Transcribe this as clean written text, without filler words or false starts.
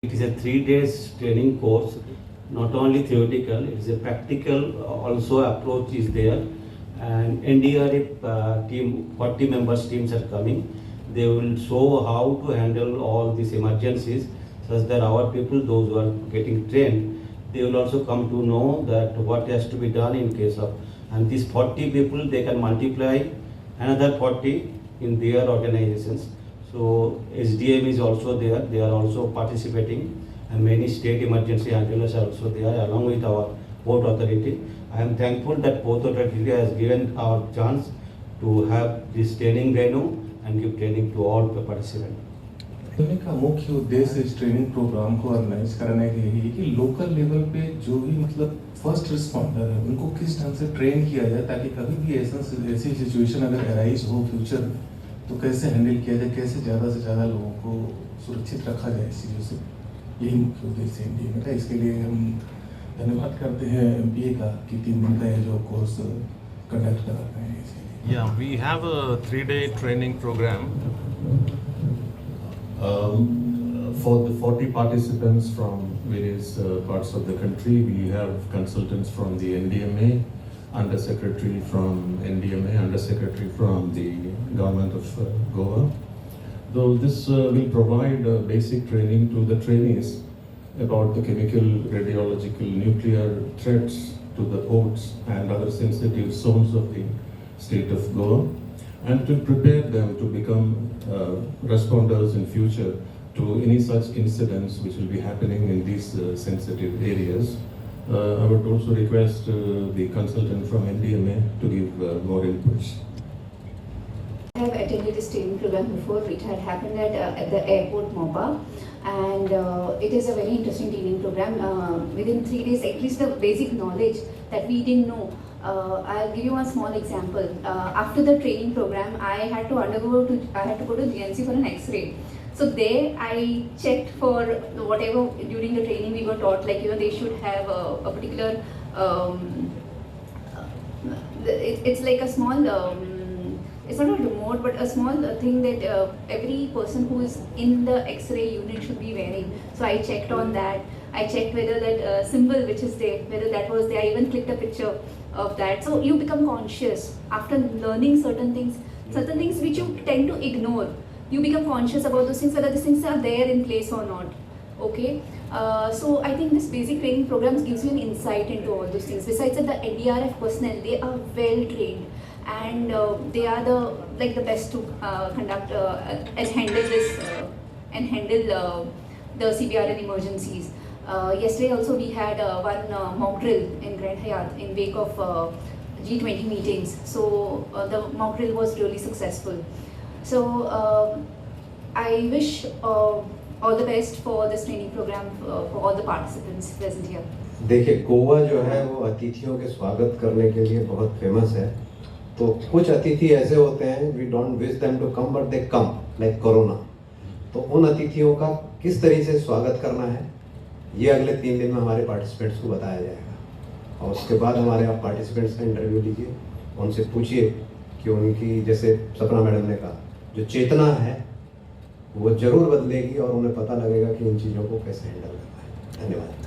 It is a 3 days training course, not only theoretical, it is a practical also approach is there. And NDRF team, 40 members teams are coming. They will show how to handle all these emergencies such that our people, those who are getting trained, they will also come to know that what has to be done in case of, and these 40 people, they can multiply another 40 in their organizations. So SDM is also there, they are also participating, and many state emergency handlers are also there along with our port authority. I am thankful that port authority has given our chance to have this training venue and give training to all the participants. का मुख्य उद्देश्य इस training programme को organise कराने के लिए है कि लोकल लेवल पे जो भी मतलब फर्स्ट रिस्पॉन्डर है उनको किस ढंग से ट्रेन किया जाए ताकि कभी भी ऐसी सिचुएशन अगर अराइज हो फ्यूचर में तो कैसे हैंडल किया जाए, कैसे ज़्यादा से ज़्यादा लोगों को सुरक्षित रखा जाए इस चीज़ों से। यही मुख्य उद्देश्य इंडिया में था। इसके लिए हम धन्यवाद करते हैं MPA का कि 3 दिन का ये जो कोर्स कंडक्ट करा रहे हैं इसके लिए। Yeah, we have a 3-day training program for the 40 participants from various parts of the country. We have consultants from the NDMA, Under Secretary from NDMA, Under Secretary from the Government of Goa. Though this will provide basic training to the trainees about the chemical, radiological, nuclear threats to the ports and other sensitive zones of the state of Goa, and to prepare them to become responders in future to any such incidents which will be happening in these sensitive areas. I would also request the consultant from NDMA to give more inputs. I have attended this training program before. It had happened at the airport MOPA, and it is a very interesting training program. Within 3 days, at least the basic knowledge that we didn't know. I'll give you one small example. After the training program, I had to go to GNC for an X-ray. So there I checked for whatever during the training we were taught, like they should have a particular. It's like a small. It's not a remote, but a small thing that every person who is in the X-ray unit should be wearing. So I checked on that. I checked whether that symbol which is there, whether that was there. I even clicked a picture of that. So you become conscious after learning certain things which you tend to ignore. You become conscious about those things, whether these things are there in place or not. Okay. So I think this basic training programs gives you an insight into all those things. Besides that, the NDRF personnel, they are well trained. And they are the best to conduct and handle this and handle the CBRN emergencies. Yesterday also we had one mock drill in Grand Hyatt in wake of G20 meetings. So the mock drill was really successful. So I wish all the best for this training program for all the participants present here. देखिए, गोवा जो है वो अतिथियों के स्वागत करने के लिए बहुत फेमस है। तो कुछ अतिथि ऐसे होते हैं we don't wish them to come but they come, like corona. तो उन अतिथियों का किस तरीके से स्वागत करना है ये अगले 3 दिन में हमारे पार्टिसिपेंट्स को बताया जाएगा। और उसके बाद हमारे आप पार्टिसिपेंट्स का इंटरव्यू लीजिए, उनसे पूछिए कि उनकी, जैसे सपना मैडम ने कहा, जो चेतना है वो जरूर बदलेगी और उन्हें पता लगेगा कि इन चीज़ों को कैसे हैंडल करना है। धन्यवाद।